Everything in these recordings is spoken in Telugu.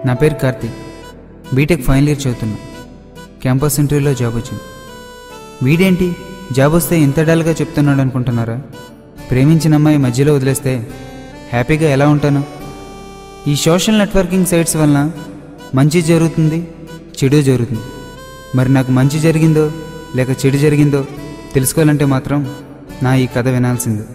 నా పేరు కార్తిక్. బీటెక్ ఫైనల్ ఇయర్ చదువుతున్నా. క్యాంపస్ ఇంటర్వ్యూలో జాబ్ వచ్చింది. వీడేంటి జాబ్ వస్తే ఇంత డల్గా చెప్తున్నాడు అనుకుంటున్నారా? ప్రేమించిన అమ్మాయి మధ్యలో వదిలేస్తే హ్యాపీగా ఎలా ఉంటాను? ఈ సోషల్ నెట్వర్కింగ్ సైట్స్ వలన మంచి జరుగుతుంది, చెడు జరుగుతుంది. మరి నాకు మంచి జరిగిందో లేక చెడు జరిగిందో తెలుసుకోవాలంటే మాత్రం నా ఈ కథ వినాల్సిందే.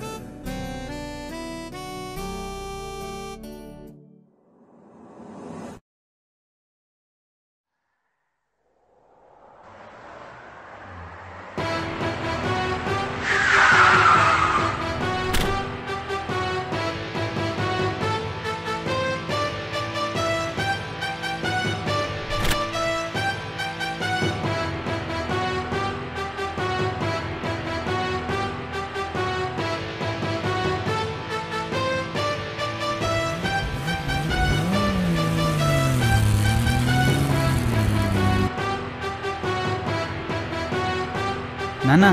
నాన్న,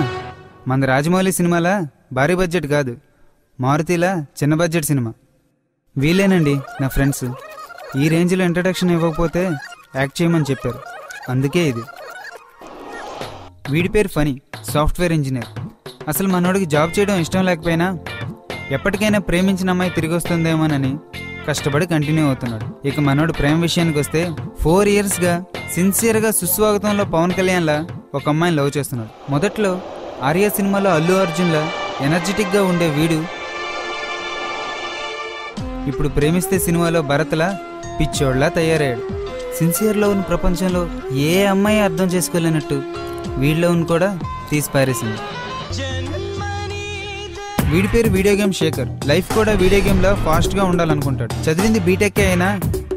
మన రాజమౌళి సినిమాలా భారీ బడ్జెట్ కాదు, మారుతిలా చిన్న బడ్జెట్ సినిమా. వీళ్ళేనండి నా ఫ్రెండ్స్. ఈ రేంజ్లో ఇంట్రడక్షన్ ఇవ్వకపోతే యాక్ట్ చేయమని చెప్పారు, అందుకే ఇది. వీడి పేరు ఫనీ, సాఫ్ట్వేర్ ఇంజనీర్. అసలు మనోడికి జాబ్ చేయడం ఇష్టం లేకపోయినా ఎప్పటికైనా ప్రేమించిన అమ్మాయి తిరిగి వస్తుందేమోనని కష్టపడి కంటిన్యూ అవుతున్నాడు. ఇక మనోడు ప్రేమ విషయానికి వస్తే 4 yearsగా సిన్సియర్గా సుస్వాగతంలో పవన్ కళ్యాణ్లా ఒక అమ్మాయిని లవ్ చేస్తున్నాడు. మొదట్లో ఆర్య సినిమాలో అల్లు అర్జున్లా ఎనర్జెటిక్గా ఉండే వీడు ఇప్పుడు ప్రేమిస్తే సినిమాలో భరత్లా పిచ్చోడ్లా తయారయ్యాడు. సిన్సియర్లో ఉన్న ప్రపంచంలో ఏ అమ్మాయి అర్థం చేసుకోలేనట్టు వీడిలో ఉన్న కూడా తీసి పారేసింది. వీడి పేరు వీడియో గేమ్ శేఖర్. లైఫ్ కూడా వీడియో గేమ్లో ఫాస్ట్గా ఉండాలనుకుంటాడు. చదివింది బీటెక్ అయినా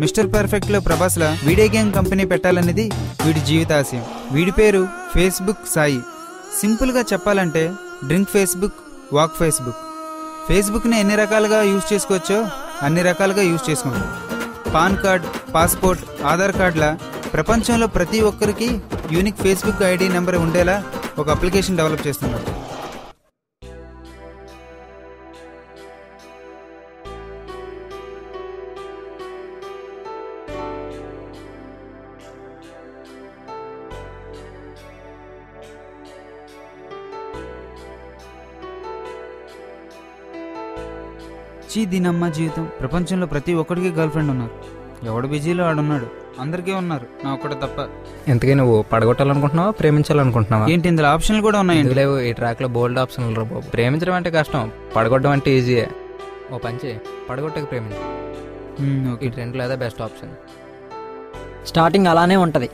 మిస్టర్ పర్ఫెక్ట్లో ప్రభాస్లా వీడియో గేమ్ కంపెనీ పెట్టాలనేది వీడి జీవితాశయం. వీడి పేరు ఫేస్బుక్ సాయి. సింపుల్గా చెప్పాలంటే డ్రింక్ ఫేస్బుక్, వాక్ ఫేస్బుక్. ఫేస్బుక్ని ఎన్ని రకాలుగా యూజ్ చేసుకోవచ్చో అన్ని రకాలుగా యూజ్ చేసుకుంటాడు. పాన్ కార్డ్, పాస్పోర్ట్, ఆధార్ కార్డులా ప్రపంచంలో ప్రతి ఒక్కరికి యూనిక్ ఫేస్బుక్ ఐడి నెంబర్ ఉండేలా ఒక అప్లికేషన్ డెవలప్ చేస్తున్నాడు. దీనమ్మ జీవితం. ప్రపంచంలో ప్రతి ఒక్కడికి గర్ల్ ఫ్రెండ్ ఉన్నారు. ఎవడు బిజీలో ఆడున్నాడు, అందరికీ ఉన్నారు, నా ఒక్కడు తప్ప. ఎంతకీ నువ్వు పడగొట్టాలనుకుంటున్నావా, ప్రేమించాలనుకుంటున్నావా? ఏంటి ఇందులో ఆప్షన్లు కూడా ఉన్నాయండి? లేవు, ఈ ట్రాక్లో బోల్డ్ ఆప్షన్లు రా బాబు. ప్రేమించడం అంటే కష్టం, పడగొట్టడం అంటే ఈజీయే. ఓ పంచే, పడగొట్టక ప్రేమించు. ఈ ట్రెండ్లో అదే బెస్ట్ ఆప్షన్. స్టార్టింగ్ అలానే ఉంటుంది,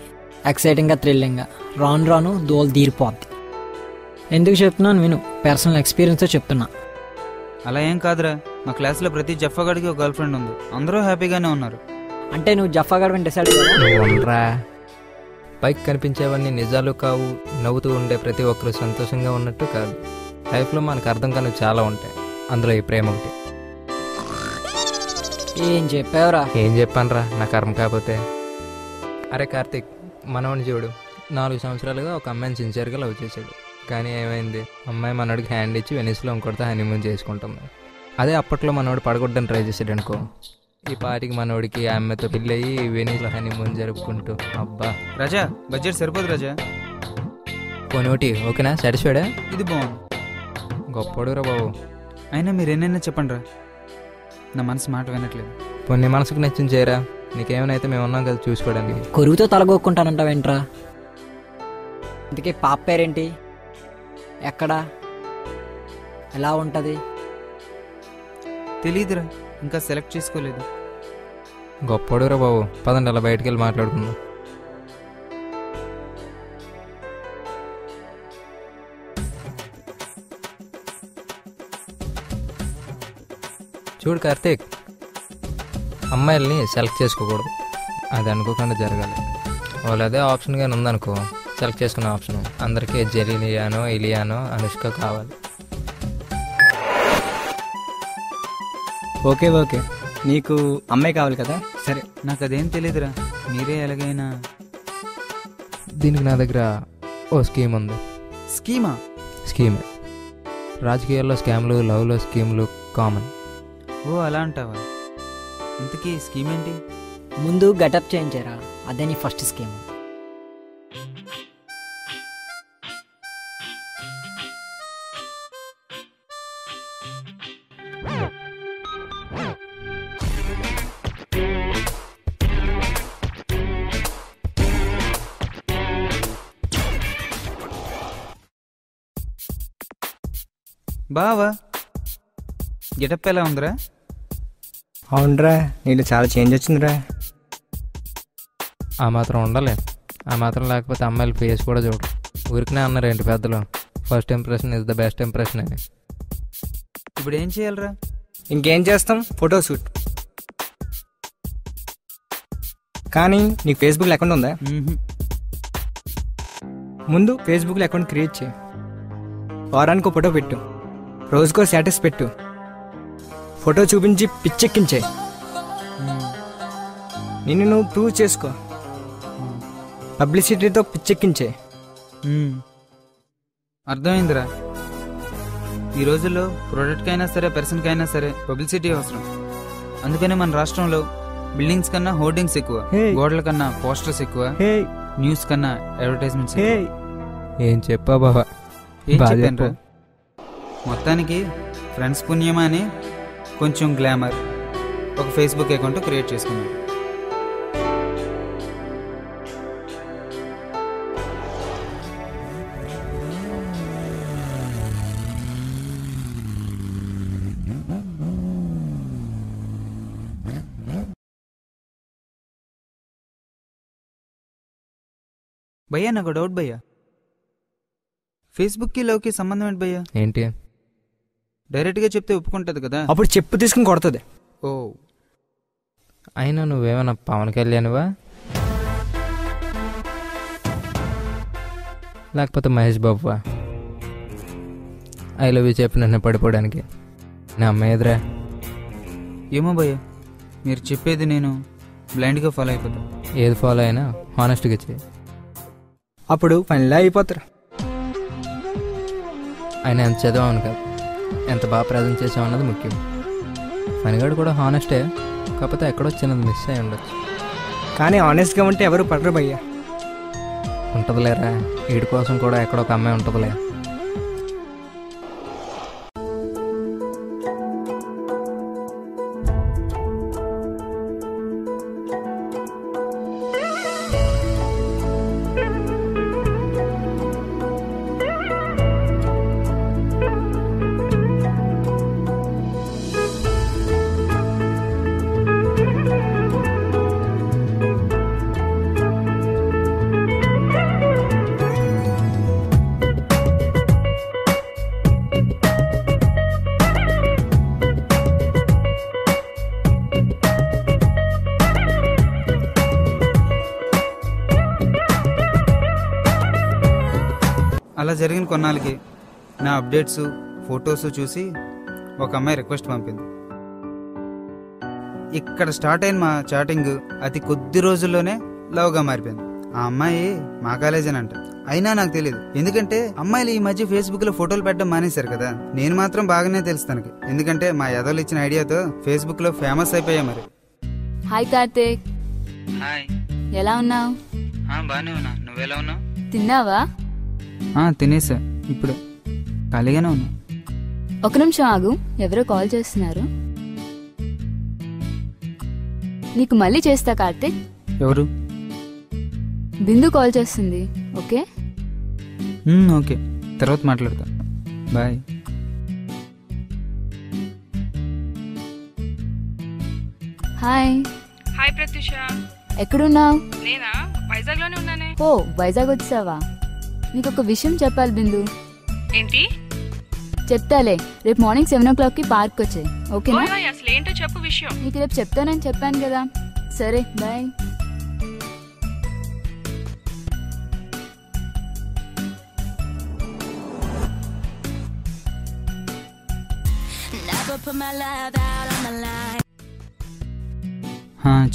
ఎక్సైటింగ్గా, థ్రిల్లింగ్గా. రాను రాను దోలు తీరిపోద్ది. ఎందుకు చెప్తున్నాను విను, పర్సనల్ ఎక్స్పీరియన్స్తో చెప్తున్నా. అలా ఏం కాదురా, మా క్లాస్లో ప్రతి జఫాగడికి ఒక గర్ల్ ఫ్రెండ్ ఉంది, అందరూ హ్యాపీగానే ఉన్నారు. అంటే నువ్వు జఫాగడ్ డిసైడ్ రా. పైకి కనిపించేవన్నీ నిజాలు కావు, నవ్వుతూ ఉండే ప్రతి ఒక్కరు సంతోషంగా ఉన్నట్టు కాదు. లైఫ్లో మనకు అర్థం కాని చాలా ఉంటాయి, అందులో ఈ ప్రేమ ఒకటి. ఏం చెప్పావురా? ఏం చెప్పానురా, నా కర్మ కాకపోతే. అరే కార్తిక్, మనవని చూడు, 4 సంవత్సరాలుగా ఒక అమ్మాయిని సిన్సియర్గా లవ్ చేశాడు. కానీ ఏమైంది, అమ్మాయి మనోడికి హ్యాండ్ ఇచ్చి వెనిస్లో ఇంకొకటితో హనీమూన్ చేసుకుంటుంది. అదే అప్పట్లో మనోడు పడగొట్టడానికి ట్రై చేసాడు అనుకో, ఈ పాటికి మనోడికి ఆ అమ్మాయితో పెళ్ళి అయ్యి వెనిస్లో హనీమూన్ జరుపుకుంటూ. అబ్బా రాజా, బడ్జెట్ సరిపోదు రాజా. పోనోటి ఓకేనా, సాటిస్ఫైడా? ఇది బాగుంది, గొప్పడురా బాబు. అయినా మీరేనైనా చెప్పండి రా, నా మనసు మాట వినట్లేదు. కొన్ని మనసుకు నచ్చింది చేయరా, నీకేమైనా అయితే మేము ఉన్నాం కదా చూసుకోవడానికి. కొరువుతో తలగొక్కుంటానంటావేంట్రా? అందుకే పాప పేరేంటి, ఎక్కడా, ఎలా ఉంటుంది? తెలీదురా, ఇంకా సెలెక్ట్ చేసుకోలేదు. గొప్పడురా బాబు, పదండి అలా బయటికి వెళ్ళి మాట్లాడుకుందాం. చూడు కార్తీక్, అమ్మాయిల్ని సెలెక్ట్ చేసుకోకూడదు, అది అనుకోకుండా జరగాలి. వాళ్ళు అదే ఆప్షన్గా ఉందనుకో, సెలెక్ట్ చేసుకున్న ఆప్షన్ అందరికీ జెలియానో, ఇలియానో, అనుష్క కావాలి. ఓకే ఓకే, నీకు అమ్మాయి కావాలి కదా, సరే. నాకు అదేం తెలియదురా, మీరే ఎలాగైనా. దీనికి నా దగ్గర ఓ స్కీమ్ ఉంది. స్కీమా? స్కీమే. రాజకీయాల్లో స్కామ్లు, లవ్లో స్కీమ్లు కామన్. ఓ అలా అంటావా? ఇంతకీ స్కీమ్ ఏంటి? ముందు గెటప్ చేయించారా, అదే నీ ఫస్ట్ స్కీమ్. బావా గెటప్ ఎలా ఉందిరా? అవునరా, నీళ్ళు చాలా చేంజ్ వచ్చిందిరా. ఆ మాత్రం ఉండాలి. ఆ మాత్రం లేకపోతే అమ్మాయిల ఫేస్ కూడా చూడరు. ఊరికనే అన్నారు ఏంటి పెద్దలు, first impression is the best impression అని. ఇప్పుడు ఏం చేయాలరా? ఇంకేం చేస్తాం, ఫోటో షూట్. కానీ నీకు ఫేస్బుక్లో అకౌంట్ ఉందా? ముందు ఫేస్బుక్లో అకౌంట్ క్రియేట్ చేయి. వారానికి ఫోటో పెట్టు, రోజుకో స్టేటస్ పెట్టు, ఫోటో చూపించి పిచ్చెక్కించే. నిన్ను నువ్వు ప్రూవ్ చేసుకో, పబ్లిసిటీతో పిచ్చెక్కించే. అర్థమైందిరా. ఈ రోజుల్లో ప్రోడక్ట్కి అయినా సరే పర్సన్కి అయినా సరే పబ్లిసిటీ అవసరం. అందుకని మన రాష్ట్రంలో బిల్డింగ్స్ కన్నా హోర్డింగ్స్ ఎక్కువ, గోడల కన్నా పోస్టర్స్ ఎక్కువ, న్యూస్ కన్నా అడ్వర్టైజ్మెంట్స్. ఏం చెప్పా బాబా? ఏం చెప్పాను? మొత్తానికి ఫ్రెండ్స్ పుణ్యమా అని కొంచెం గ్లామర్ ఒక ఫేస్బుక్ అకౌంట్ క్రియేట్ చేసుకున్నాను. భయ్యా నాకు డౌట్ భయ్యా, ఫేస్బుక్కి లవ్కి సంబంధం ఏంటి భయ్యా? ఏంటి? డైరెక్ట్గా చెప్తే ఒప్పుకుంటుంది కదా. అప్పుడు చెప్పు తీసుకుని కొడుతుంది. ఓ, అయినా నువ్వేమన్నా పవన్ కళ్యాణ్వా లేకపోతే మహేష్ బాబువా? ఐ లవ్ యూ చెప్పి నన్ను పడిపోవడానికి నా అమ్మాయి ఎదురా? ఏమో భయ్యా, మీరు చెప్పేది నేను బ్లైండ్గా ఫాలో అయిపోతా. ఏది ఫాలో అయినా హానెస్ట్గా చేయి. అప్పుడు పనిలా అయిపోతారు. ఆయన ఎంత చదివామని కాదు, ఎంత బాగా ప్రజెంట్ చేసామన్నది ముఖ్యం. ఫనిగాడు కూడా హానెస్టే, కాకపోతే ఎక్కడో చిన్నది మిస్ అయి ఉండొచ్చు. కానీ ఆనెస్ట్గా ఉంటే ఎవరు పడరు భయ్యా. ఉంటుందిలేరా, వీడి కోసం కూడా ఎక్కడో ఒక అమ్మాయి ఉంటుందిలే. అలా జరిగిన కొన్నాళ్ళకి నా అప్డేట్స్ ఫొటోస్ చూసి ఒక అమ్మాయి రిక్వెస్ట్ పంపింది. ఇక్కడ స్టార్ట్ అయిన మా చాటింగ్ అతి కొద్ది రోజుల్లోనే లవ్గా మారిపోయింది. ఆ అమ్మాయి మా కాలేజేనంట. అయినా నాకు తెలియదు, ఎందుకంటే అమ్మాయిలు ఈ మధ్య ఫేస్బుక్ లో ఫోటోలు పెట్టడం మానేశారు కదా. నేను మాత్రం బాగానే తెలుసు తనకి, ఎందుకంటే మా యాదవ్లు ఇచ్చిన ఐడియాతో ఫేస్బుక్ లో ఫేమస్ అయిపోయా. మరి హాయ్ కార్తీక్. హాయ్, ఎలా ఉన్నావు? బాగానే ఉన్నా, నువ్వెలా ఉన్నావు? తిన్నావా? తినేసా, ఇప్పుడు ఖాళీగానే ఉన్నా. ఒక నిమిషం ఆగు, ఎవరో కాల్ చేస్తున్నారు. నీకు మళ్ళీ చేస్తా కార్తీక్. ఎవరు? బిందు కాల్ చేస్తుంది. ఓకే ఓకే, తర్వాత మాట్లాడతా. బాయ్. హాయ్. హాయ్ ప్రత్యూష. ఎక్కడున్నావు? నేనా, వైజాగ్ లోనే ఉన్నానే. ఓ, వైజాగ్ వచ్చావా? నీకు ఒక విషయం చెప్పాలి బిందు. ఏంటి? చెప్తాలే, రేపు మార్నింగ్ 7 o'clock పార్క్ వచ్చాయి. ఓకేనా? అసలు ఏంటో చెప్పు విషయం. నీకు రేపు చెప్తానని చెప్పాను కదా. సరే బాయ్.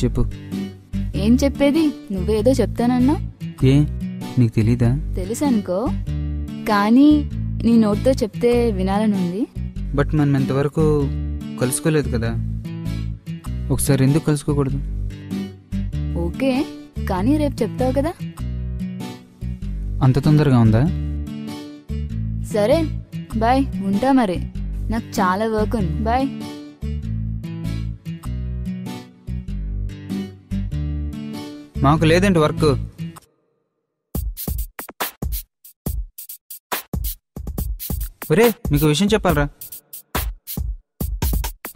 చెప్పు. ఏం చెప్పేది? నువ్వేదో చెప్తానన్నా. ఏ, నీకు తెలీదా? తెలుసు అనుకో, కానీ నీ నోట్తో చెప్తే వినాలనుంది. బట్ మనం ఎంతవరకు కలుసుకోలేదు కదా, ఒకసారి ఎందుకు కలుసుకోకూడదు? ఓకే, కానీ రేపు చెప్తావు కదా. అంత తొందరగా ఉందా? సరే బాయ్, ఉంటా మరి, నాకు చాలా వర్క్ ఉంది. బాయ్. మాకు లేదండి వర్క్. ఒరే, మీకు విషయం చెప్పాలరా.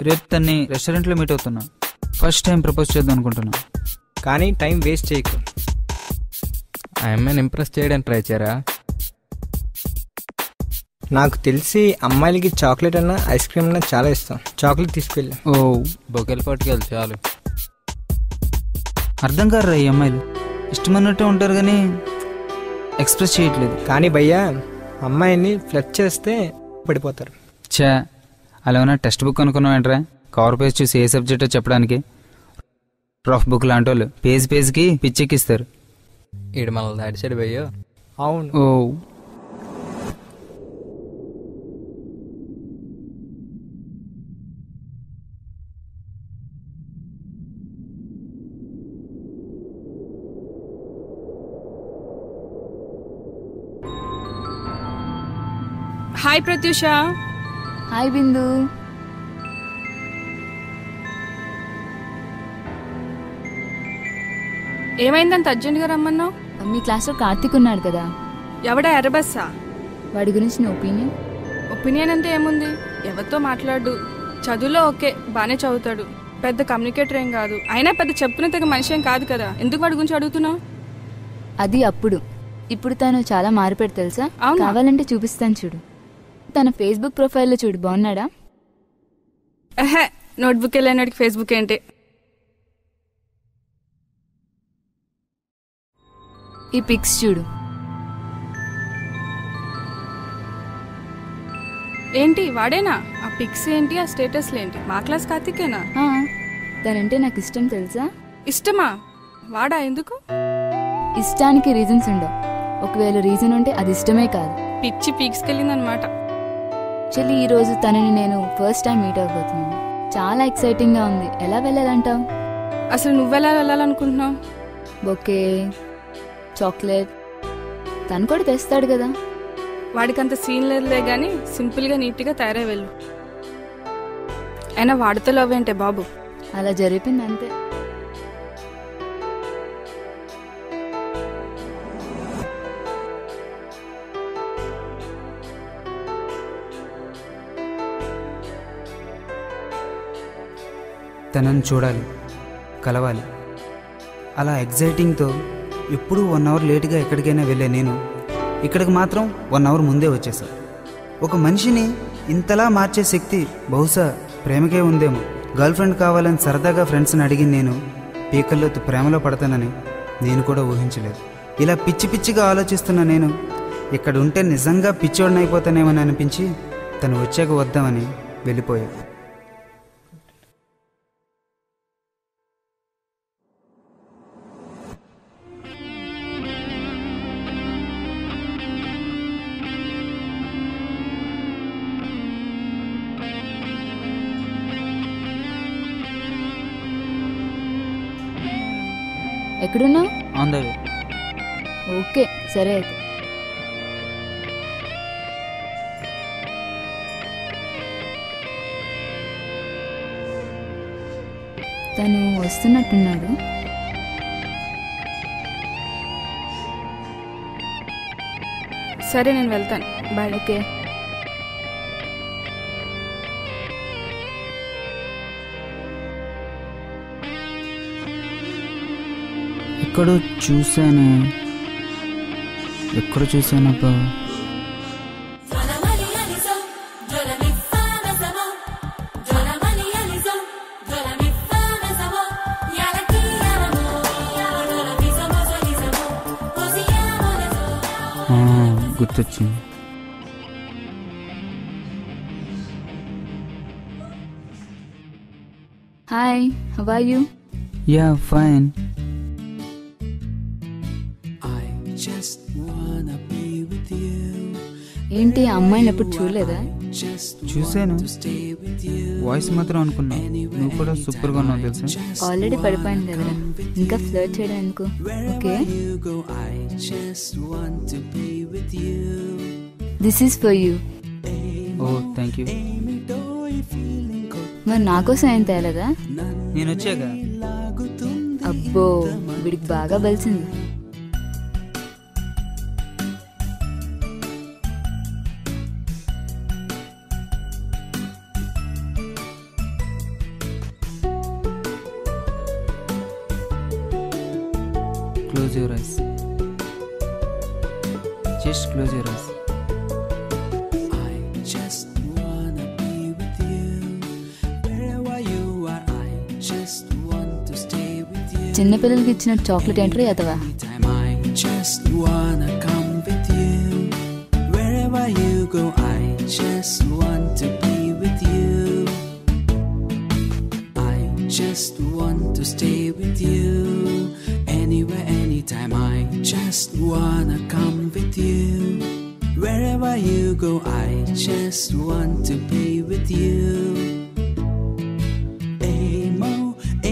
రేపు తన్ని రెస్టారెంట్లో మీట్ అవుతున్నా. ఫస్ట్ టైం ప్రపోజ్ చేద్దాం అనుకుంటున్నా. కానీ టైం వేస్ట్ చేయకు. ఆ అమ్మాయిని ఇంప్రెస్ చేయడానికి ట్రై చేయరా? నాకు తెలిసి అమ్మాయిలకి చాక్లెట్ అన్నా ఐస్ క్రీమ్ అన్నా చాలా ఇష్టం. చాక్లెట్ తీసుకెళ్ళి. ఓ, బొకేలు పట్టుకెళ్ళి చాలు. అర్థం కాదురా ఈ అమ్మాయిలు. ఇష్టమన్నట్టే ఉంటారు కానీ ఎక్స్ప్రెస్ చేయట్లేదు. కానీ భయ్యా, అమ్మాయిని ఫ్లడ్ చేస్తే పడిపోతారు. చా, అలా ఉన్న టెక్స్ట్ బుక్ అనుకున్నావేంట్రా? కవర్ పేజ్ చూసి ఏ సబ్జెక్టో చెప్పడానికి. రఫ్ బుక్ లాంటి వాళ్ళు పేజ్ పేజ్కి పిచ్చెక్కిస్తారు. ఈడు మనల్ని దాడిసాడు భయ్యో. అవును. ఓ, హాయ్ ప్రత్యూష. హాయ్ బిందు. ఏమైందంత అర్జెంట్గా రమ్మన్నావు? మీ క్లాస్లో కార్తీక్ ఉన్నాడు కదా, ఎవడా ఎర్రబస్సా? వాడి గురించి నీ ఒపీనియన్? ఒపీనియన్ అంటే ఏముంది, ఎవరితో మాట్లాడు. చదువులో ఓకే, బాగానే చదువుతాడు, పెద్ద కమ్యూనికేటర్ ఏం కాదు. అయినా పెద్ద చెప్పుకునే తెగ మనిషి ఏం కాదు కదా, ఎందుకు వాడి గురించి అడుగుతున్నావు? అది అప్పుడు. ఇప్పుడు తను చాలా మారిపోయాడు తెలుసా. అవునా? కావాలంటే చూపిస్తాను చూడు. తన ఫేస్బుక్ ప్రొఫైల్లో చూడు, బాగున్నాడా? ఎహే, నోట్బుక్ వెళ్ళినాడికి ఫేస్బుక్ ఏంటి? ఈ పిక్స్ చూడు. ఏంటి వాడేనా? ఆ పిక్స్ ఏంటి, ఆ స్టేటస్లు ఏంటి? మా క్లాస్ కార్తీకేనా? ఆ, తనంటే నాకు ఇష్టం తెలుసా. ఇష్టమా? వాడా? ఎందుకు? ఇష్టానికి రీజన్స్ ఉండవు. ఒకవేళ రీజన్ ఉంటే అది ఇష్టమే కాదు. పిచ్చి పీక్స్కి వెళ్ళిందనమాట. యాక్చువల్లీ ఈ రోజు తనని నేను ఫస్ట్ టైం మీట్ అవ్వబోతున్నాను. చాలా ఎక్సైటింగ్ గా ఉంది. ఎలా వెళ్ళాలంటావు? అసలు నువ్వెలా వెళ్ళాలనుకుంటున్నావు? బొకే, చాక్లెట్ తను కూడా తెస్తాడు కదా. వాడికంత సీన్ లేదులే గానీ సింపుల్గా నీట్గా తయారై వెళ్ళు. అయినా వాడితో లవ్ ఏంటే బాబు? అలా జరిపింది అంతే. తనని చూడాలి, కలవాలి. అలా ఎగ్జైటింగ్తో ఎప్పుడూ 1 అవర్ లేటుగా ఎక్కడికైనా వెళ్ళే నేను ఇక్కడికి మాత్రం 1 అవర్ ముందే వచ్చేసా. ఒక మనిషిని ఇంతలా మార్చే శక్తి బహుశా ప్రేమకే ఉందేమో. గర్ల్ ఫ్రెండ్ కావాలని సరదాగా ఫ్రెండ్స్ని అడిగింది నేను పీకల్లో ప్రేమలో పడతానని నేను కూడా ఊహించలేదు. ఇలా పిచ్చి పిచ్చిగా ఆలోచిస్తున్న నేను ఇక్కడ ఉంటే నిజంగా పిచ్చోడిని అయిపోతానేమని అనిపించి తను వచ్చాక వద్దామని వెళ్ళిపోయా. ఎక్కడున్నావు? On the way. ఓకే సరే అయితే. తను వస్తున్నట్టున్నాడు. సరే నేను వెళ్తాను, బాయ్. ఓకే. ఎక్కడో చూసానే, ఎక్కడ చూసానబ్బా? గుర్తొచ్చింది. Hi, how are you? Yeah fine. ఏంటి ఆ అమ్మాయిని ఎప్పుడు చూడలేదా? చూశాను, వాయిస్ మాత్రం అనుకున్నా. నువ్వు కూడా సూపర్గా ఉన్నావు తెలుసా. ఆల్రెడీ పడిపోయింది కదరా, ఇంకా ఫ్లర్ట్ చేయడం ఎందుకు? Okay, this is for you. Oh thank you. మరి నా కోసం ఏం తేలేదా? నేను వచ్చాక. అబ్బో, వీడికి బాగా బలిసింది. Close your eyes. Just close your eyes. I just wanna be with you. Wherever you are, I just want to stay with you. చిన్నపిల్లలకి ఇచ్చిన చాక్లెట్ ఏంట్రీ అతవా? Anytime I just wanna come with you. Wherever you go, I just want to be with you. I just want to stay with you. Anywhere, anytime, I just wanna come with you. Wherever you go, I just want to be with you. Amo,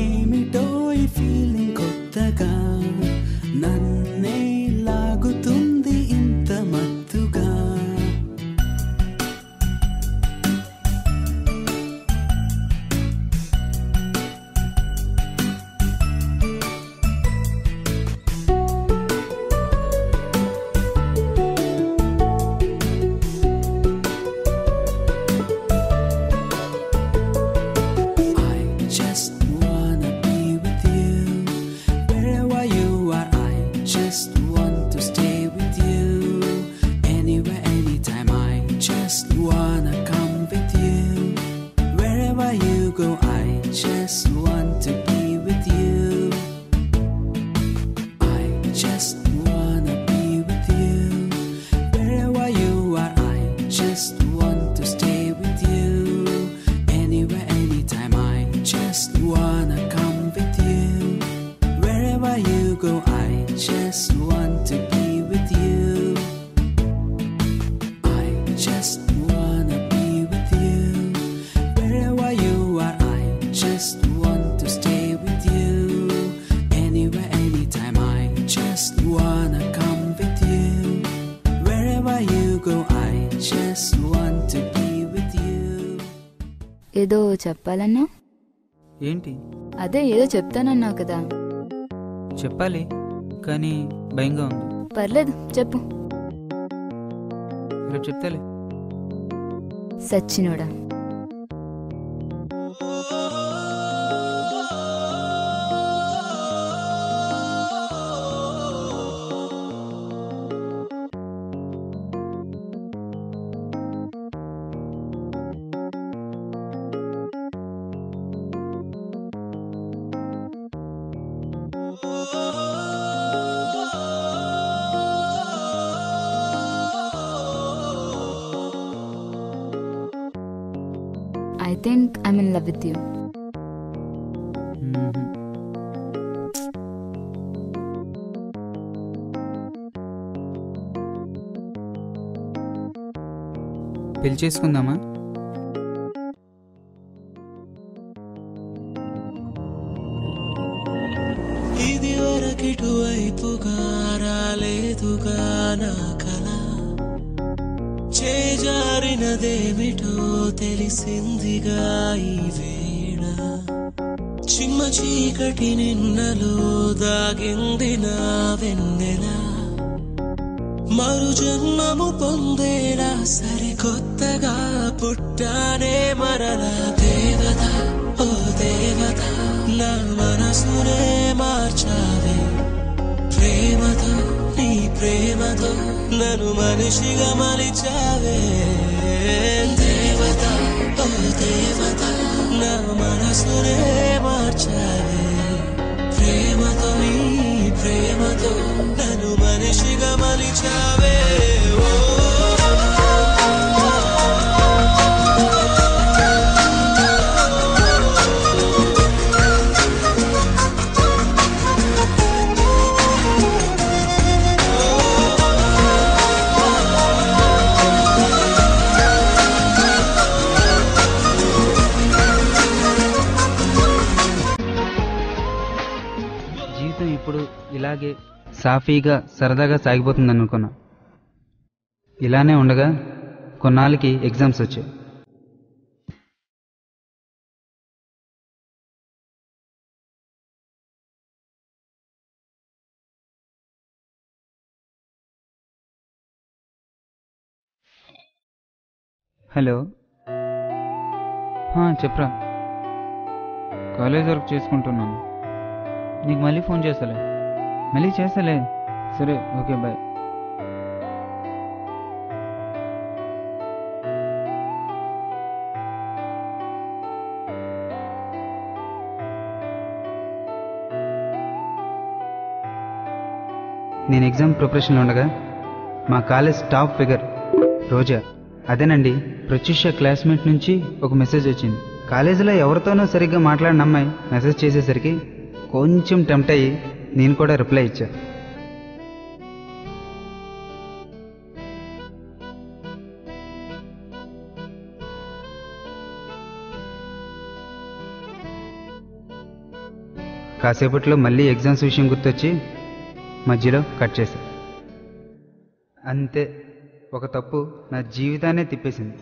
ఏమిటో ఈ ఫీలింగ్ కొత్తగా నన్నే లాగుతుంది ఇంత మత్తుగా. ఏదో చెప్పాలన్నా? ఏంటి? అదే ఏదో చెప్తానన్నావు కదా. చెప్పాలి కానీ భయంగా ఉంది. పర్లేదు చెప్పు. రేపు చెప్తాలే. సచ్చినోడా. I think I'm in love with you. పెళ్లి చేసుకుందామా? ఇది వరకిటువైపుగా రాలేదుగా నా కల, చేజారినదేమిటో తెలిసిందిగా ఈ వేళ, చిమ్మ చీకటి నిన్నలో దాగింది నా వెన్నెల, మరు జన్మము పొందేలా సరికొత్తగా పుట్టానే మరలా. దేవత ఓ దేవత, నా మనసునే మార్చావే ప్రేమతో, నీ ప్రేమతో నన్ను మనిషిగా మలిచావే. దేవత ఓ దేవత, నా మనసునే మార్చావే ప్రేమతో, నీ ప్రేమతో నన్ను మనిషిగా మలిచావే. సాఫీగా సరదాగా సాగిపోతుంది అనుకున్నా. ఇలానే ఉండగా కొన్నాళ్ళకి ఎగ్జామ్స్ వచ్చాయి. హలో, చెప్పరా. కాలేజ్ వర్క్ చేసుకుంటున్నాను. నీకు మళ్ళీ ఫోన్ చేస్తాలే. సరే, ఓకే, బాయ్. నేను ఎగ్జామ్ ప్రిపరేషన్లో ఉండగా మా కాలేజ్ టాప్ ఫిగర్ రోజా, అదేనండి ప్రత్యూష క్లాస్మేట్ నుంచి ఒక మెసేజ్ వచ్చింది. కాలేజీలో ఎవరితోనో సరిగ్గా మాట్లాడిన అమ్మాయి మెసేజ్ చేసేసరికి కొంచెం టెంప్ట్ అయ్యి నేను కూడా రిప్లై ఇచ్చా. కాసేపట్లో మళ్ళీ ఎగ్జామ్స్ విషయం గుర్తొచ్చి మధ్యలో కట్ చేశా. అంతే, ఒక తప్పు నా జీవితాన్నే తిప్పేసింది.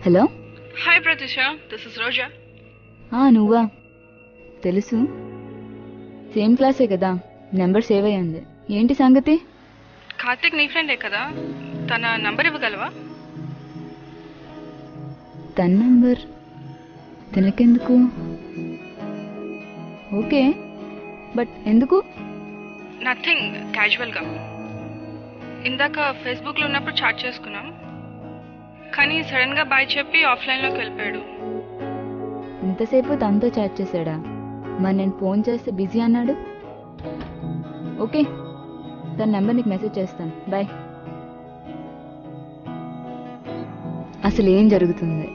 Hello. Hi Pratyusha, this is Roja. నువ్వా? తెలుసు, సేమ్ క్లాసే కదా, నెంబర్ సేవ్ అయ్యింది. ఏంటి సంగతి? కార్తిక్ నీ ఫ్రెండే కదా, తన నంబర్ ఇవ్వగలవా? తన నంబర్ తినకెందుకు? ఓకే, బట్ ఎందుకు? నథింగ్, క్యాజువల్గా. ఇందాక ఫేస్బుక్లో ఉన్నప్పుడు చాట్ చేసుకున్నాం, కానీ సడన్గా బాయ్ చెప్పి ఆఫ్లైన్లోకి వెళ్ళిపోయాడు. ఇంతసేపు తనతో చాట్ చేశాడా? మరి నేను ఫోన్ చేస్తే బిజీ అన్నాడు. ఓకే, తన నెంబర్ నీకు మెసేజ్ చేస్తాను, బాయ్. అసలు ఏం జరుగుతుంది?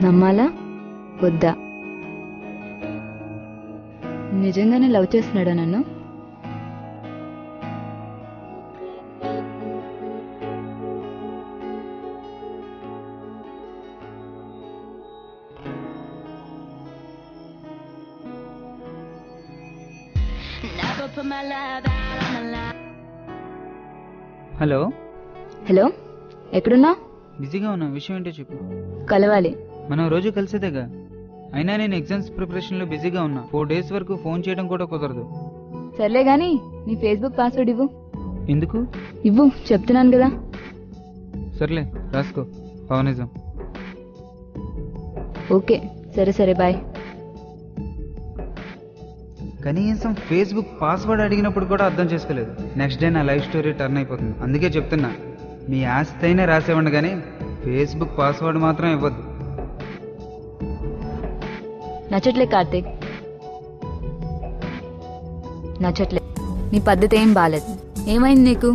నమ్మాలా వద్దా? నిజంగానే లవ్ చేస్తున్నాడా నన్ను? హలో. హలో, ఎక్కడున్నా? బిజీగా ఉన్నా, విషయం ఏంటో చెప్పు. కలవాలి. మనం రోజు కలిసేదేగా. అయినా నేను ఎగ్జామ్స్ ప్రిపరేషన్లో బిజీగా ఉన్నా. 4 days వరకు ఫోన్ చేయడం కూడా కుదరదు. సర్లే గాని నీ ఫేస్బుక్ పాస్వర్డ్ ఇవ్వు. ఎందుకు? ఇవ్వు, చెప్తున్నాను కదా. సర్లే, రాసుకో. పవనిజం. ఓకే, సరే సరే, బాయ్. కనీసం ఫేస్బుక్ పాస్వర్డ్ అడిగినప్పుడు కూడా అర్థం చేసుకోలేదు. నెక్స్ట్ డే నా లైఫ్ స్టోరీ టర్న్ అయిపోతుంది. అందుకే చెప్తున్నా, మీ ఆస్తి అయినా రాసేవ్వండి కానీ ఫేస్బుక్ పాస్వర్డ్ మాత్రం ఇవ్వద్దు. నచ్చట్లే కార్తీక్, నచ్చట్లే. నీ పద్ధతి ఏం బాలేదు. ఏమైంది నీకు?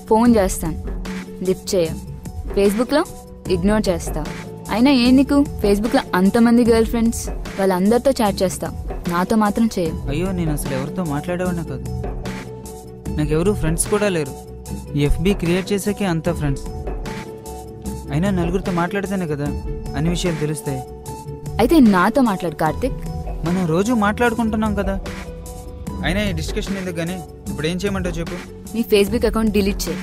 ఫోన్ చేస్తాను, లిఫ్ట్ చేయ. ఫేస్బుక్లో ఇగ్నోర్ చేస్తావు. అయినా ఏం నీకు? ఫేస్బుక్లో అంతమంది గర్ల్ ఫ్రెండ్స్, వాళ్ళందరితో చాట్ చేస్తావు, నాతో మాత్రం చేయవు. అయ్యో, నేను అసలు ఎవరితో మాట్లాడేవాడినా కాదు. నాకెవరు ఫ్రెండ్స్ కూడా లేరు. ఎఫ్బీ క్రియేట్ చేసాకే అంతా ఫ్రెండ్స్. అయినా నలుగురితో మాట్లాడితేనే కదా అన్ని విషయాలు తెలుస్తాయి. అయితే నాతో మాట్లాడు కార్తిక్. మనం రోజు మాట్లాడుకుంటున్నాం కదా. అయినా ఈ డిస్కషన్ ఎందుకు కానీ ఇప్పుడు ఏం చేయమంటావు చెప్పు. నీ ఫేస్బుక్ అకౌంట్ డిలీట్ చేయి.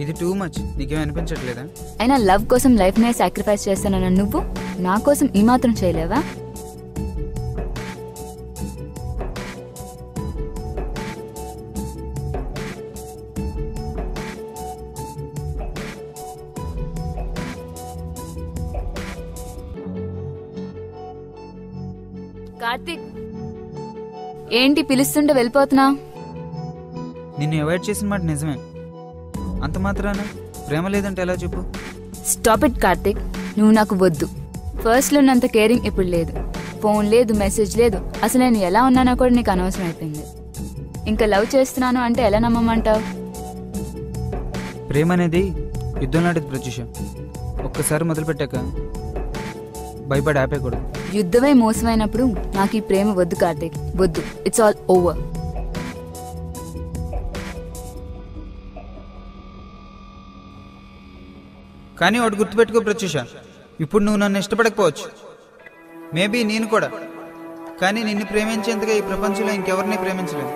ఇది టూ మచ్. నీకేం అనిపించట్లేదా? అయినా లవ్ కోసం లైఫ్ నే సాక్రిఫైస్ చేస్తానన్న నువ్వు నా కోసం ఈ మాత్రం చేయలేవా? కార్తిక్, ఏంటి పిలుస్తుంటే వెళ్ళిపోతున్నా? నిన్ను అవాయిడ్ చేసిన మాట నిజమే. అంత మాత్రాన ప్రేమ లేదంటే ఎలా చెప్పు? స్టాప్ ఇట్ కార్తిక్, నువ్వు నాకు వద్దు. ఫస్ట్లో ఉన్నంత కేరింగ్ ఇప్పుడు లేదు. ఫోన్ లేదు, మెసేజ్ లేదు. అసలు నేను ఎలా ఉన్నానో కూడా నీకు అనవసరం అయిపోయింది. ఇంకా లవ్ చేస్తున్నాను అంటే ఎలా నమ్మమంటావు? ప్రేమ అనేది యుద్ధం లాంటిది ప్రత్యూష. ఒక్కసారి మొదలుపెట్టాక భయపడి ఆపేయకూడదు. యుద్ధమే మోసమైనప్పుడు నాకు ఈ ప్రేమ వద్దు కార్తిక్, వద్దు. It's all over. కానీ ఒకటి గుర్తుపెట్టుకో ప్రత్యూష, ఇప్పుడు నువ్వు నన్ను ఇష్టపడకపోవచ్చు, మేబీ నేను కూడా, కానీ నిన్ను ప్రేమించేంతగా ఈ ప్రపంచంలో ఇంకెవరిని ప్రేమించలేదు.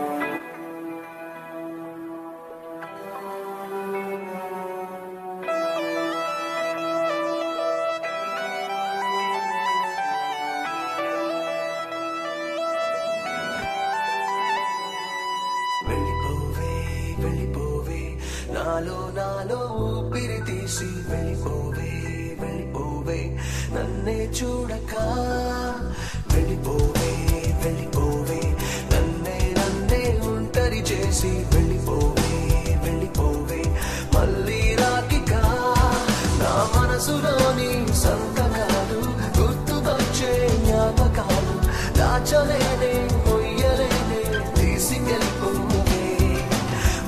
వెళ్ళిపోవే వెళ్ళిపోవే నాలో నాలో ఊపిరి తీసి వెళ్ళిపోవే వెళ్ళిపోవే నన్నే చూడక వెళ్ళిపోవే వెళ్ళిపోవే నన్నే నన్నే ఒంటరి చేసి వెళ్ళిపోవే వెళ్ళిపోవే మళ్ళీ రాకిక నా మనసులోని సంతకాలు గుర్తుకొచ్చే జ్ఞాపకాలు దాచలేనే మొయ్యలేనే తీసుకెళ్ళిపోవే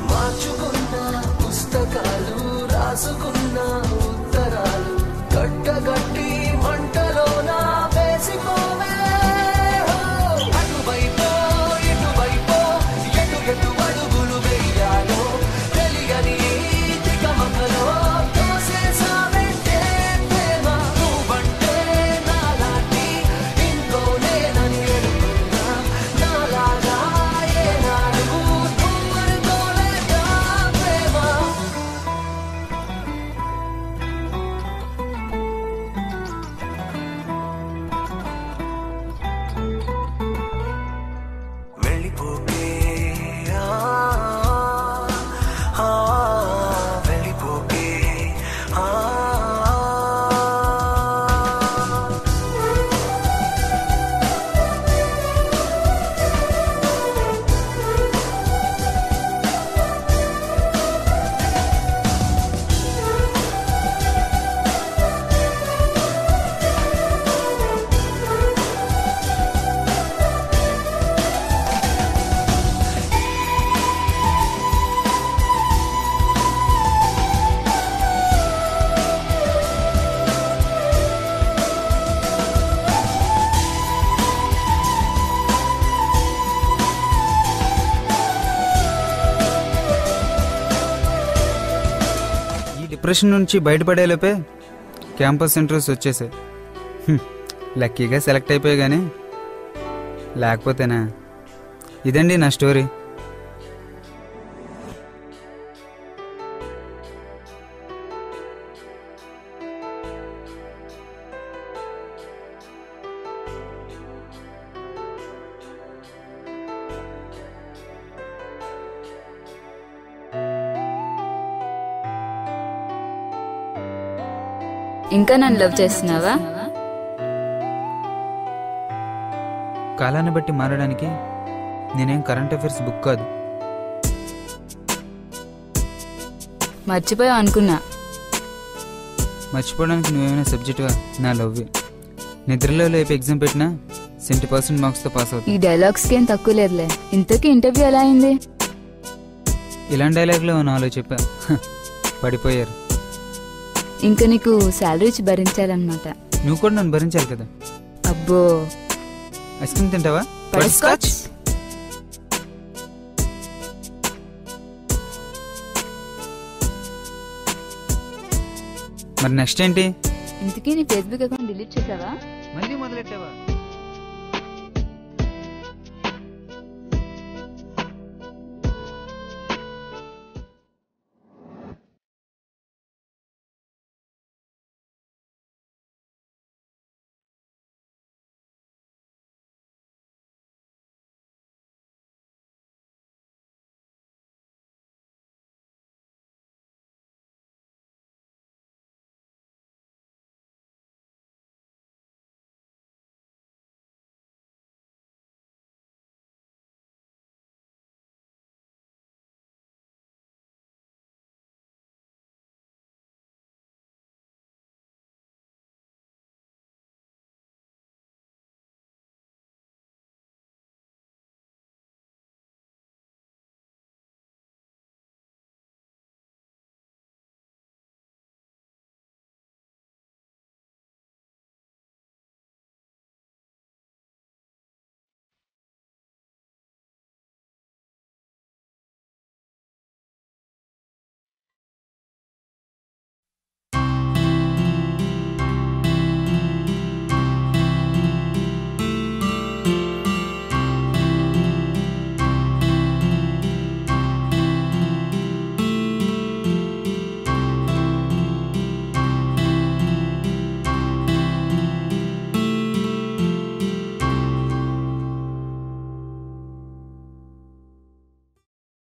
మార్చుకున్న పుస్తకాలు రాసుకున్న ఉత్తరాలు కట్టగట్టి మంటలోన వేసిపోవే అటువైపో ఇటువైపో ఎటు ఎటు అడుగులు వెయ్యాలో తెలియని తికమకలో తోసేసావంటే ప్రేమ నువ్వంటే నాలాంటి ఇంకో నేనని ఎరుగున్నా నాలాగా ఏనాడు నువ్వనుకోలేదా ప్రేమ. వెళ్ళిపోకే వెళ్ళిపోకే ఈ డిప్రెషన్ నుంచి బయటపడేలోపే క్యాంపస్ ఇంటర్వ్యూస్ వచ్చేసాయి. లక్కీగా సెలెక్ట్ అయిపోయా, కానీ లేకపోతేనా. ఇదండి నా స్టోరీ. ఇంకా నన్ను లవ్ చేస్తున్నావా? కాలాన్ని బట్టి మారడానికి నేనేం కరెంట్ అఫైర్స్ బుక్ కాదు. మర్చిపోయావు అనుకున్నా. మర్చిపోవడానికి నువ్వేమైనా సబ్జెక్టుగా? నా లవ్వే. నిద్రలో లేపి ఎగ్జామ్ పెట్టినా 70% మార్క్స్తో పాస్ ఈ అవుతుంది. డైలాగ్స్కి ఏం తక్కువ లేదులే. ఇంతకీ ఇంటర్వ్యూ ఎలా అయింది? ఇలాంటి డైలాగ్లో నాలో చెప్పా, పడిపోయారు. ఇంకా నీకు శాలరీ ఇచ్చి భరించాలన్నమాట. నువ్వు కూడా నన్ను భరించాలి కదా. అబ్బో, ఐస్ క్రీమ్ తింటావా? బటర్స్కాచ్. మరి నెక్స్ట్ ఏంటి? ఇంతకీ నీ ఫేస్బుక్ అకౌంట్ డిలీట్ చేసావా? మళ్ళీ మొదలెట్టావా?